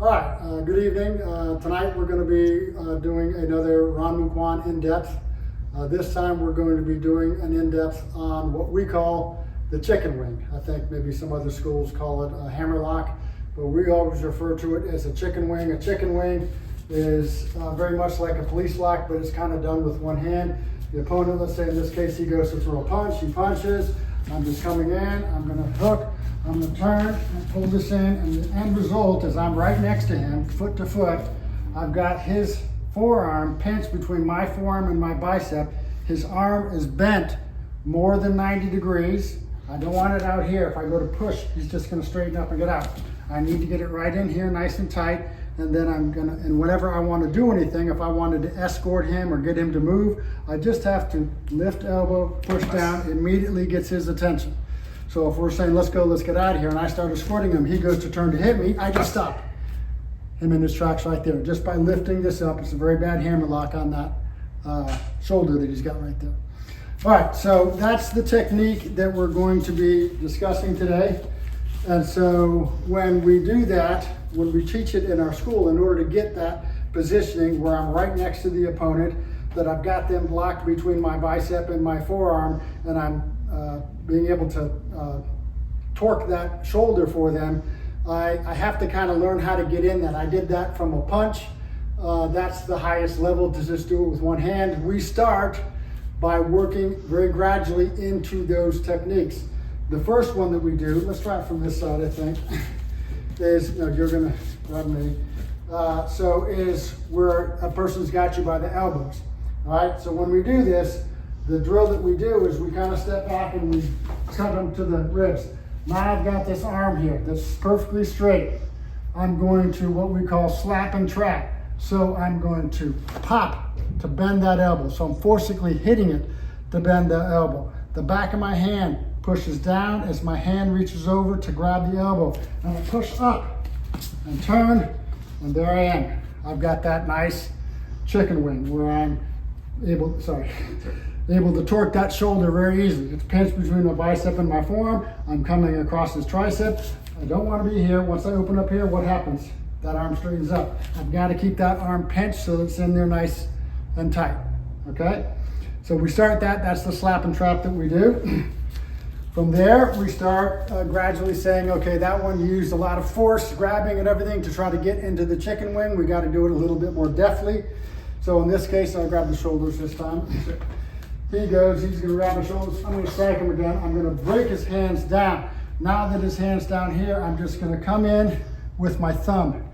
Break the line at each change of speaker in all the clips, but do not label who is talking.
All right, good evening. Tonight we're going to be doing another Ryong Moo Kwan in-depth. This time we're going to be doing an in-depth on what we call the chicken wing. I think maybe some other schools call it a hammer lock, but we always refer to it as a chicken wing. A chicken wing is very much like a police lock, but it's kind of done with one hand. The opponent, let's say in this case, he goes to throw a punch, he punches. I'm just coming in, I'm going to hook, I'm going to turn and pull this in, and the end result is I'm right next to him, foot to foot. I've got his forearm pinched between my forearm and my bicep. His arm is bent more than 90 degrees. I don't want it out here. If I go to push, he's just going to straighten up and get out. I need to get it right in here, nice and tight, and then I'm going to, and whenever I want to do anything, if I wanted to escort him or get him to move, I just have to lift elbow, push down, immediately gets his attention. So if we're saying, let's go, let's get out of here, and I start escorting him, he goes to turn to hit me, I just stop him in his tracks right there. Just by lifting this up, it's a very bad hammer lock on that shoulder that he's got right there. All right, so that's the technique that we're going to be discussing today. And so when we do that, when we teach it in our school, in order to get that positioning where I'm right next to the opponent, that I've got them locked between my bicep and my forearm, and I'm being able to torque that shoulder for them, I have to kind of learn how to get in that. I did that from a punch. That's the highest level, to just do it with one hand. We start by working very gradually into those techniques. The first one that we do, let's try it from this side, I think, is, no, you're gonna grab me. So is where a person's got you by the elbows. All right, so when we do this, the drill that we do is we kind of step back and we cut them to the ribs. Now I've got this arm here that's perfectly straight. I'm going to what we call slap and trap. So I'm going to pop to bend that elbow. So I'm forcibly hitting it to bend the elbow. The back of my hand pushes down as my hand reaches over to grab the elbow. And I push up and turn, and there I am. I've got that nice chicken wing where I'm able to torque that shoulder very easily. It's pinched between my bicep and my forearm. I'm coming across his tricep. I don't want to be here. Once I open up here, what happens? That arm straightens up. I've got to keep that arm pinched so it's in there nice and tight, okay? So we start that, that's the slap and trap that we do. From there, we start gradually saying, okay, that one used a lot of force, grabbing and everything to try to get into the chicken wing. We got to do it a little bit more deftly. So in this case, I'll grab the shoulders this time. He goes, he's gonna grab the shoulders. I'm gonna strike him again. I'm gonna break his hands down. Now that his hand's down here, I'm just gonna come in with my thumb.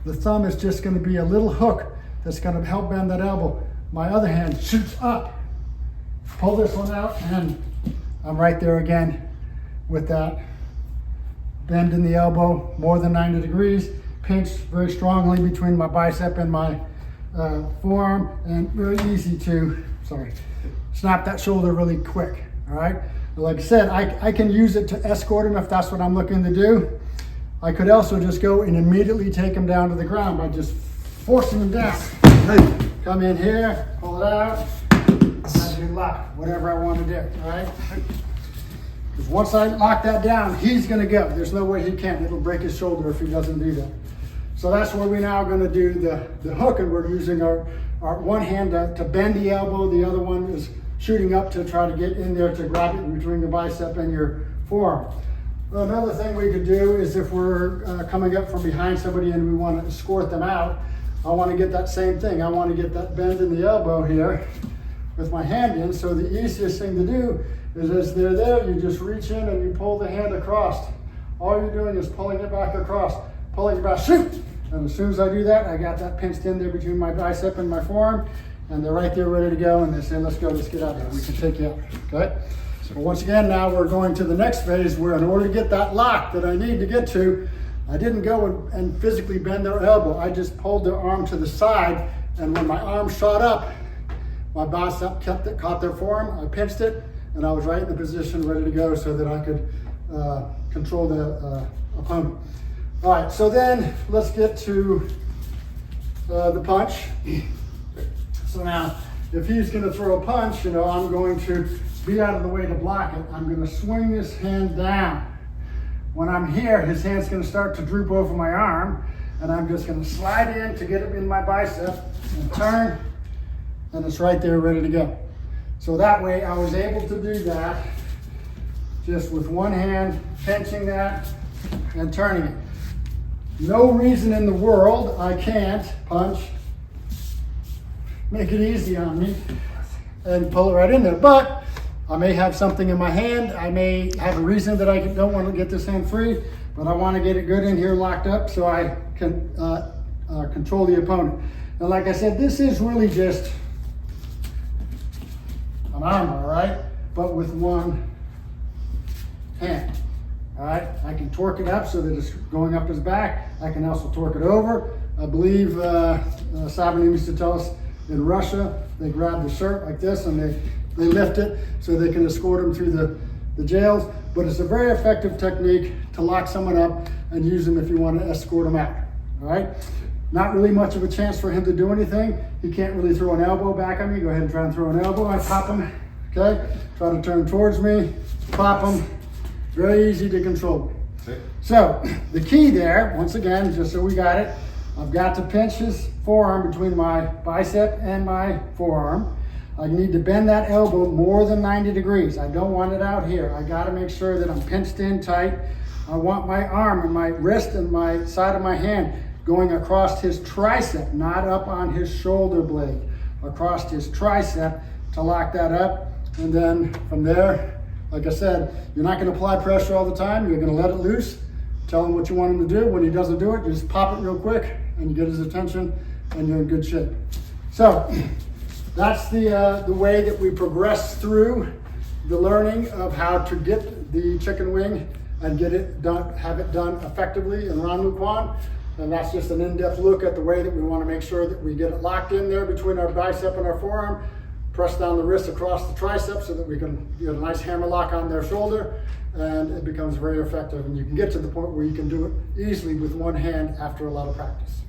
The thumb is just gonna be a little hook that's gonna help bend that elbow. My other hand shoots up. Pull this one out, and I'm right there again with that bend in the elbow, more than 90 degrees, pinched very strongly between my bicep and my forearm, and very easy to, snap that shoulder really quick, all right? Like I said, I can use it to escort him if that's what I'm looking to do. I could also just go and immediately take him down to the ground by just forcing him down. Come in here, pull it out, and I do lock, whatever I want to do, all right? Because once I lock that down, he's gonna go. There's no way he can. It'll break his shoulder if he doesn't do that. So that's where we're now gonna do the hook, and we're using our one hand to bend the elbow, the other one is shooting up to try to get in there to grab it between your bicep and your forearm. Well, another thing we could do is if we're coming up from behind somebody and we want to escort them out, I want to get that same thing. I want to get that bend in the elbow here with my hand in. So the easiest thing to do is as they're there, you just reach in and you pull the hand across. All you're doing is pulling it back across, pulling it back, shoot! And as soon as I do that, I got that pinched in there between my bicep and my forearm, and they're right there ready to go, and they say, let's go, let's get out of here. We can take you out, okay? So once again, now we're going to the next phase where in order to get that lock that I need to get to, I didn't go and physically bend their elbow. I just pulled their arm to the side, and when my arm shot up, my bicep caught their forearm, I pinched it, and I was right in the position ready to go so that I could control the opponent. All right, so then let's get to the punch. So now, if he's gonna throw a punch, I'm going to be out of the way to block it. I'm gonna swing this hand down. When I'm here, his hand's gonna start to droop over my arm. and I'm just gonna slide in to get it in my bicep and turn, and it's right there ready to go. So that way I was able to do that just with one hand, pinching that and turning it. No reason in the world I can't punch, make it easy on me, and pull it right in there. But I may have something in my hand. I may have a reason that I don't want to get this hand free, but I want to get it good in here locked up so I can control the opponent. And like I said, this is really just an armbar, right? But with one hand. All right, I can torque it up so that it's going up his back. I can also torque it over. I believe Sabanim used to tell us in Russia, they grab the shirt like this and they lift it so they can escort them through the jails. But it's a very effective technique to lock someone up and use them if you want to escort them out. All right, not really much of a chance for him to do anything. He can't really throw an elbow back on me. Go ahead and try and throw an elbow. I pop him, okay? Try to turn towards me, pop him. Very easy to control. So the key there, once again, just so we got it, I've got to pinch his forearm between my bicep and my forearm. I need to bend that elbow more than 90 degrees. I don't want it out here. I got to make sure that I'm pinched in tight. I want my arm and my wrist and my side of my hand going across his tricep, not up on his shoulder blade, across his tricep to lock that up. And then from there, like I said, you're not going to apply pressure all the time. You're going to let it loose. Tell him what you want him to do. When he doesn't do it, you just pop it real quick and you get his attention and you're in good shape. So that's the way that we progress through the learning of how to get the chicken wing and get it done, have it done effectively in Ryong Moo Kwan. And that's just an in-depth look at the way that we want to make sure that we get it locked in there between our bicep and our forearm. Press down the wrist across the tricep so that we can get a nice hammer lock on their shoulder, and it becomes very effective. And you can get to the point where you can do it easily with one hand after a lot of practice.